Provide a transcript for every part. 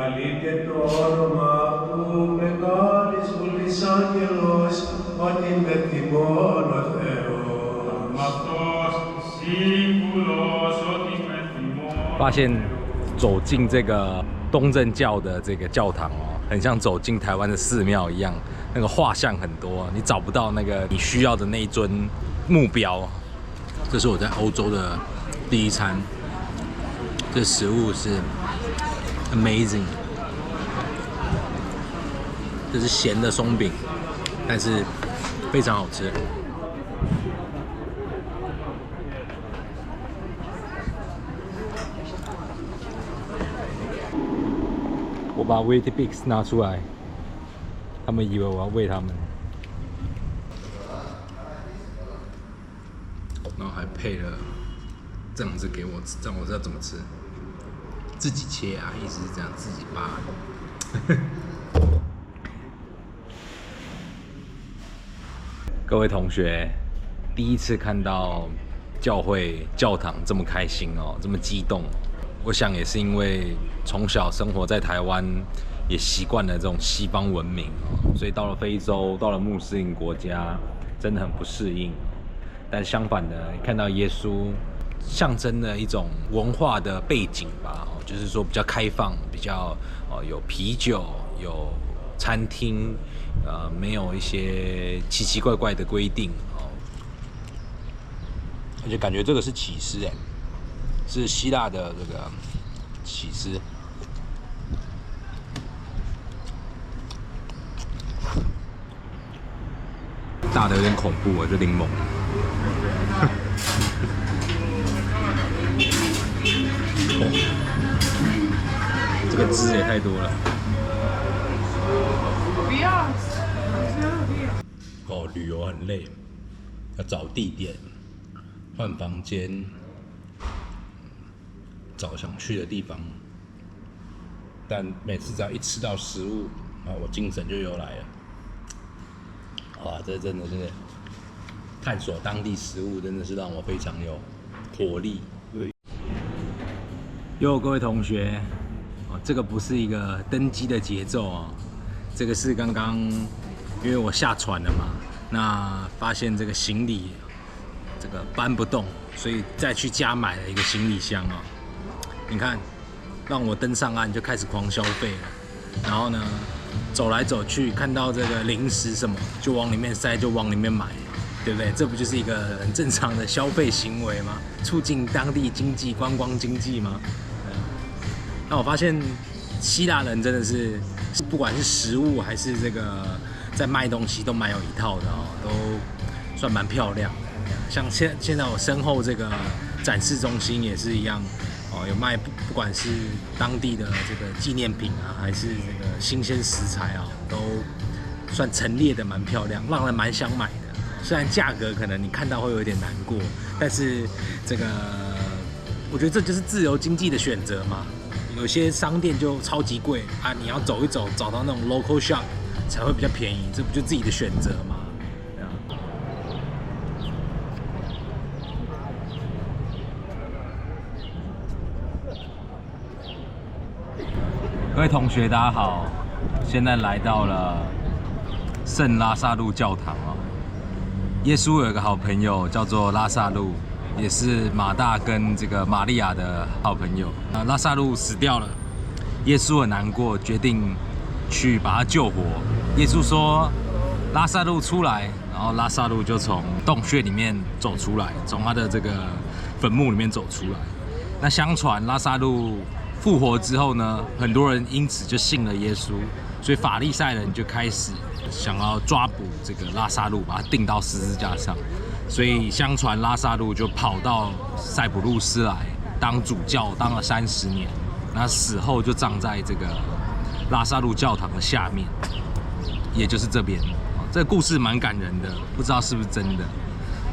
Επικαλείται το όνομα αυτού μεγάλης βουλής άγγελος, ότι με τιμών ο Θεός. Αυτός σύμβουλος ότι με τιμών。发现走进这个东正教的这个教堂哦，很像走进台湾的寺庙一样，那个画像很多，你找不到那个你需要的那一尊目标。这是我在欧洲的第一餐，这食物是 amazing。这是咸的松饼，但是非常好吃。我把 Weetabix 拿出来，他们以为我要喂他们，然后还配了这样子给我吃，这样我知道怎么吃，自己切啊，意思是这样，自己扒。各位同学，第一次看到教堂这么开心哦，这么激动。我想也是因为从小生活在台湾，也习惯了这种西方文明哦，所以到了非洲，到了穆斯林国家，真的很不适应。但相反的，看到耶稣，象征了一种文化的背景吧，就是说比较开放，比较有啤酒，有餐厅，没有一些奇奇怪怪的规定哦，而且感觉这个是起司哎。是希腊的这个起司，大的有点恐怖啊，这柠檬。哦，这个汁也太多了。不要，哦，旅游很累，要找地点、换房间。找想去的地方，但每次只要一吃到食物，我精神就又来了。哇，这真的是探索当地食物，真的是让我非常有活力。各位同学，这个不是一个登机的节奏啊，这个是刚刚因为我下船了嘛，那发现这个行李这个搬不动，所以再去加买了一个行李箱啊。你看，让我登上岸就开始狂消费了，然后呢，走来走去看到这个零食什么就往里面塞，就往里面买，对不对？这不就是一个很正常的消费行为吗？促进当地经济、观光经济吗？那我发现希腊人真的是，不管是食物还是这个在卖东西都蛮有一套的哦，都算蛮漂亮的。像现在我身后这个展示中心也是一样。有卖不管是当地的这个纪念品啊，还是这个新鲜食材啊，都算陈列的蛮漂亮，让人蛮想买的。虽然价格可能你看到会有点难过，但是这个我觉得这就是自由经济的选择嘛。有些商店就超级贵啊，你要走一走，找到那种 local shop 才会比较便宜，这不就自己的选择吗？各位同学，大家好！现在来到了圣拉萨路教堂哦。耶稣有一个好朋友叫做拉萨路，也是马大跟这个玛利亚的好朋友。拉萨路死掉了，耶稣很难过，决定去把他救活。耶稣说：“拉萨路出来。”然后拉萨路就从洞穴里面走出来，从他的这个坟墓里面走出来。那相传拉萨路复活之后呢，很多人因此就信了耶稣，所以法利赛人就开始想要抓捕这个拉萨路，把他钉到十字架上。所以相传拉萨路就跑到塞浦路斯来当主教，当了30年。那死后就葬在这个拉萨路教堂的下面，也就是这边。这个故事蛮感人的，不知道是不是真的，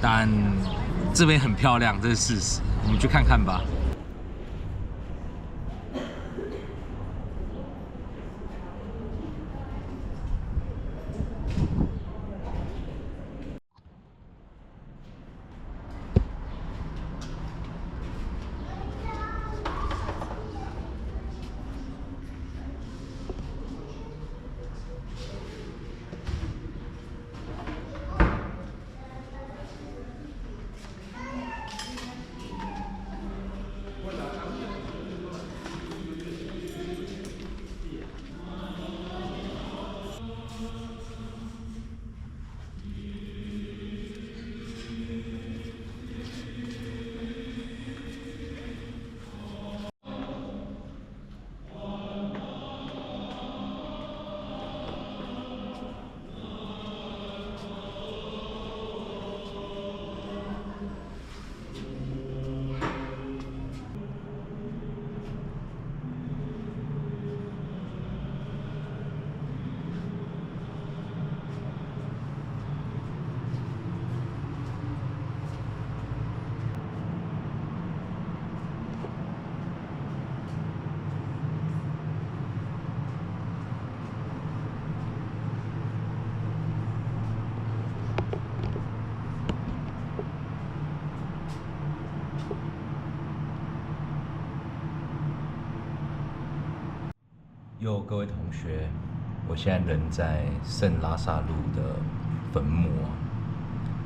但这边很漂亮，这是事实。我们去看看吧。哟，各位同学，我现在人在圣拉萨路的坟墓啊，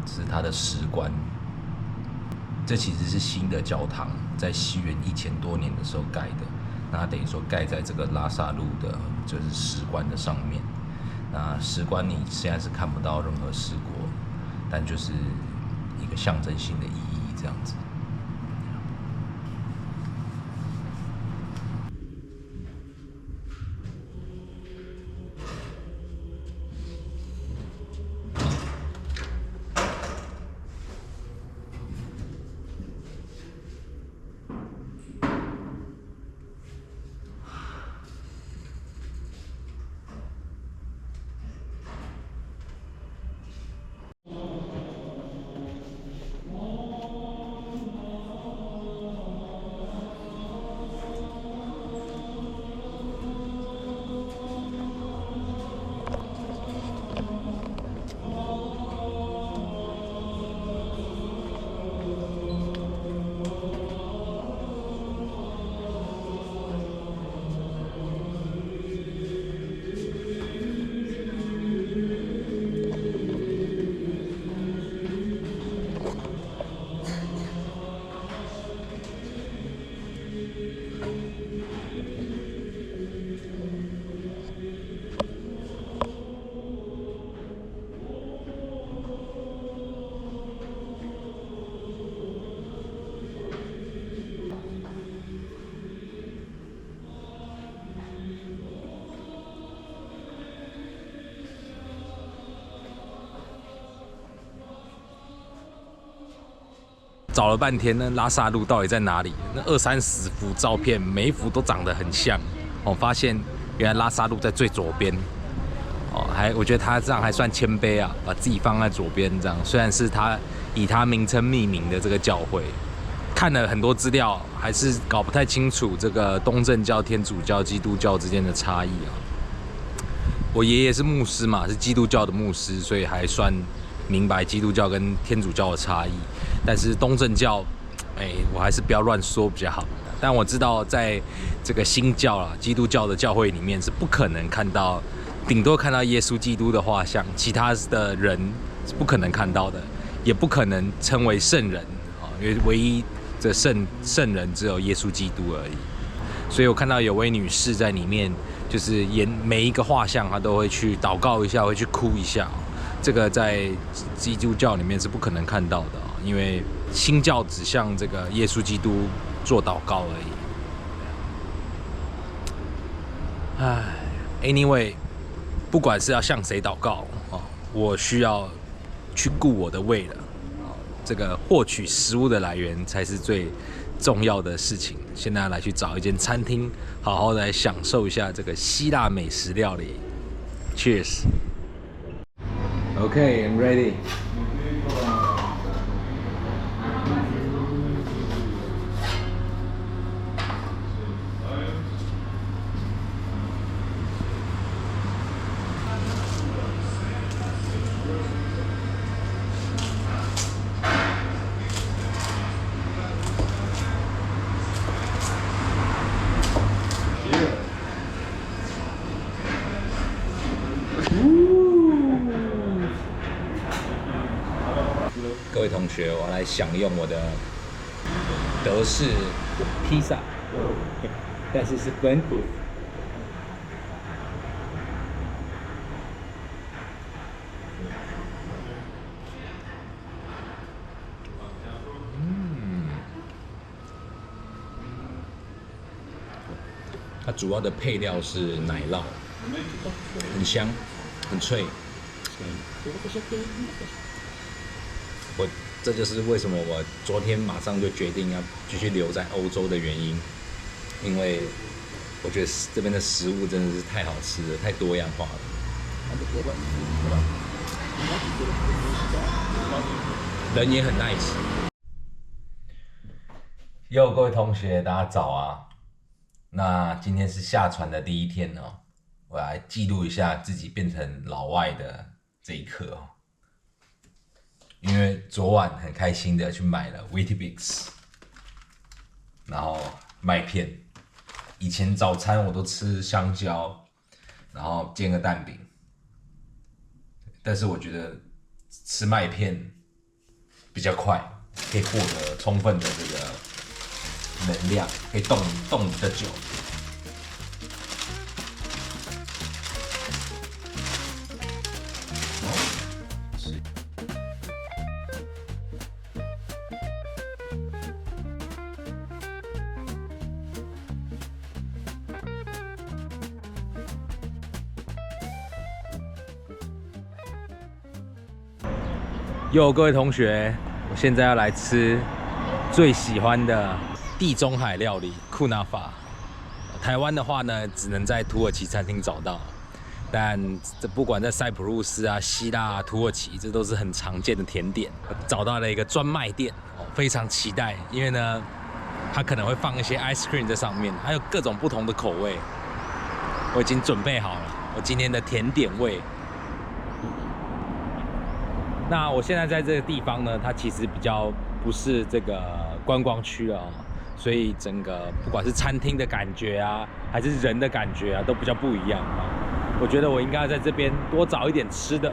这是它的石棺。这其实是新的教堂，在西元1000多年的时候盖的。那它等于说盖在这个拉萨路的，就是石棺的上面。那石棺你现在是看不到任何石椁，但就是一个象征性的意义，这样子。找了半天，那拉萨路到底在哪里？那20-30幅照片，每一幅都长得很像。我发现原来拉萨路在最左边。我觉得他这样还算谦卑啊，把自己放在左边这样。虽然是他以他名称命名的这个教会，看了很多资料，还是搞不太清楚这个东正教、天主教、基督教之间的差异啊。我爷爷是牧师嘛，是基督教的牧师，所以还算明白基督教跟天主教的差异。但是东正教，我还是不要乱说比较好。但我知道，在这个新教啦，基督教的教会里面是不可能看到，顶多看到耶稣基督的画像，其他的人是不可能看到的，也不可能称为圣人啊，因为唯一的圣人只有耶稣基督而已。所以我看到有位女士在里面，就是演每一个画像，她都会去祷告一下，会去哭一下。这个在基督教里面是不可能看到的，因为新教只向这个耶稣基督做祷告而已。Anyway， 不管是要向谁祷告我需要去顾我的胃了。这个获取食物的来源才是最重要的事情。现在来去找一间餐厅，好好的来享受一下这个希腊美食料理。Cheers。Okay, I'm ready. 各位同学，我来享用我的德式披萨，但是是本土。它主要的配料是奶酪，很香，很脆。这就是为什么我昨天马上就决定要继续留在欧洲的原因，因为我觉得这边的食物真的是太好吃了，太多样化了。人也很 nice。哟，各位同学，大家早啊！那今天是下船的第一天哦，我来记录一下自己变成老外的这一刻哦。因为昨晚很开心的去买了 Weetabix， 然后麦片，以前早餐我都吃香蕉，然后煎个蛋饼，但是我觉得吃麦片比较快，可以获得充分的这个能量，可以冻比较久。各位同学，我现在要来吃最喜欢的地中海料理库纳法。台湾的话呢，只能在土耳其餐厅找到，但这不管在塞浦路斯啊、希腊啊、土耳其，这都是很常见的甜点。找到了一个专卖店，非常期待，因为呢，它可能会放一些 ice cream 在上面，还有各种不同的口味。我已经准备好了我今天的甜点味。那我现在在这个地方呢，它其实比较不是这个观光区了所以整个不管是餐厅的感觉啊，还是人的感觉啊，都比较不一样我觉得我应该在这边多找一点吃的，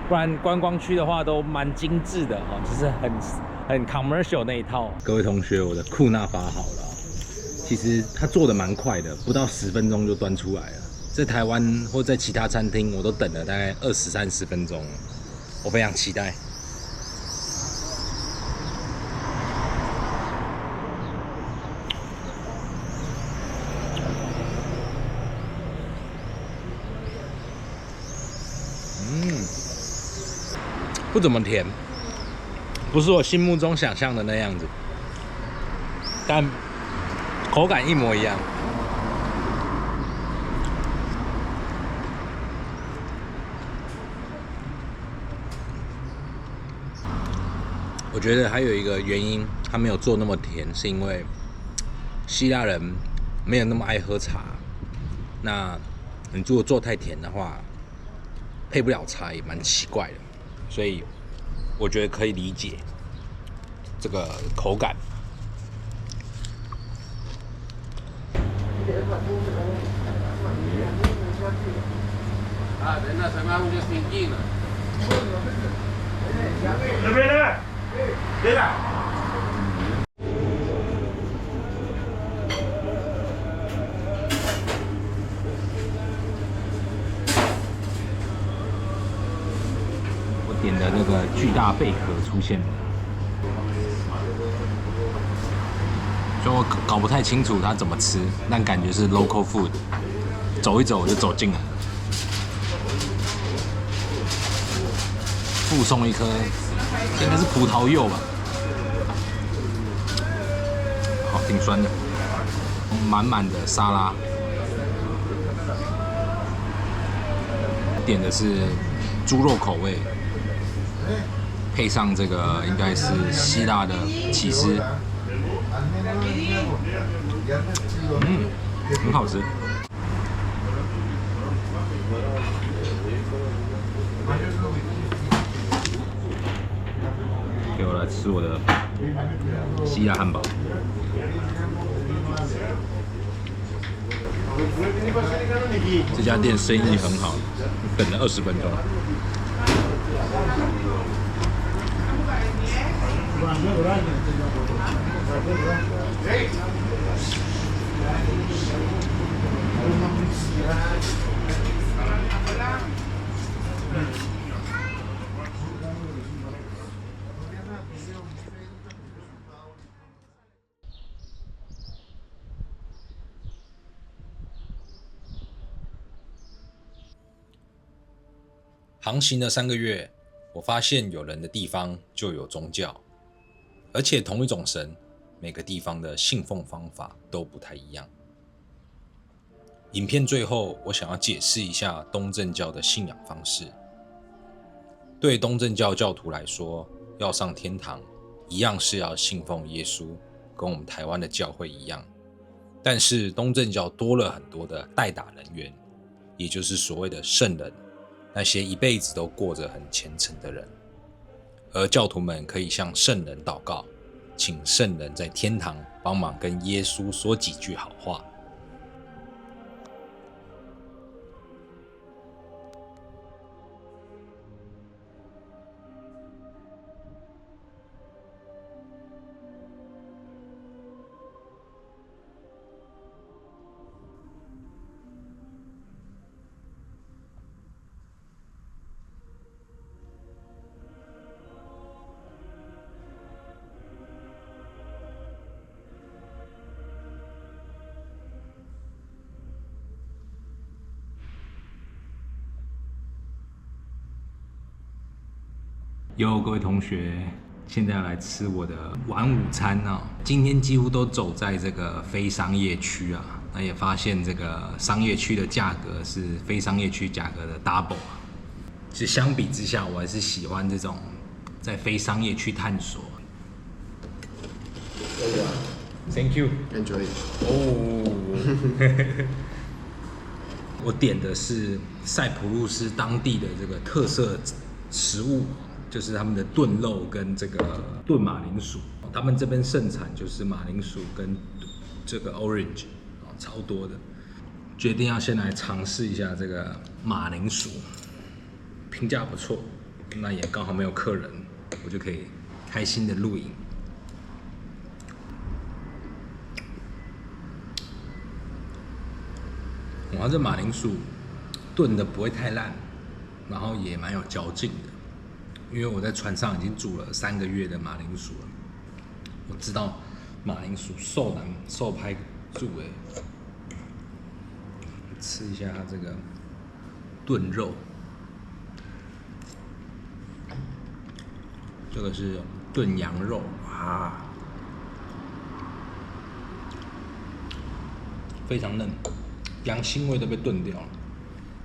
不然观光区的话都蛮精致的就是很 commercial 那一套。各位同学，我的库纳法好了其实它做的蛮快的，不到10分钟就端出来了。在台湾或在其他餐厅，我都等了大概20-30分钟。我非常期待。不怎么甜，不是我心目中想象的那样子，但口感一模一样。我觉得还有一个原因，它没有做那么甜，是因为希腊人没有那么爱喝茶。那你如果做太甜的话，配不了茶也蛮奇怪的，所以我觉得可以理解这个口感。我点的那个巨大贝壳出现了，所以我搞不太清楚它怎么吃，但感觉是 local food。走一走我就走进来了，附送一颗，应该是葡萄柚吧，好，挺酸的，满满的沙拉。点的是猪肉口味，配上这个应该是希腊的起司，很好吃。给我来吃我的希腊汉堡。这家店生意很好，等了20分钟。航行了3个月，我发现有人的地方就有宗教，而且同一种神，每个地方的信奉方法都不太一样。影片最后，我想要解释一下东正教的信仰方式。对东正教教徒来说，要上天堂，一样是要信奉耶稣，跟我们台湾的教会一样。但是东正教多了很多的代打人员，也就是所谓的圣人。那些一辈子都过着很虔诚的人，而教徒们可以向圣人祷告，请圣人在天堂帮忙跟耶稣说几句好话。哟，各位同学，现在要来吃我的晚午餐啊！今天几乎都走在这个非商业区啊，那也发现这个商业区的价格是非商业区价格的 double 啊。其实相比之下，我还是喜欢这种在非商业区探索。Thank you. Enjoy. 哦，我点的是塞浦路斯当地的这个特色食物，就是他们的炖肉跟这个炖马铃薯。他们这边盛产就是马铃薯跟这个 orange， 超多的。决定要先来尝试一下这个马铃薯，评价不错，那也刚好没有客人，我就可以开心的录影。哇，这马铃薯炖的不会太烂，然后也蛮有嚼劲的。因为我在船上已经煮了3个月的马铃薯了，我知道马铃薯受拍住哎。吃一下这个炖肉，这个是炖羊肉啊，非常嫩。羊腥味都被炖掉了，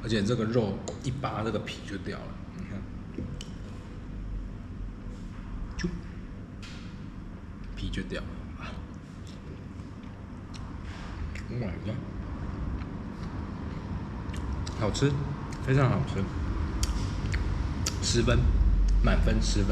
而且这个肉一扒这个皮就掉了，你看，就皮就掉了啊！我买一下，好吃，非常好吃，10分，满分10分。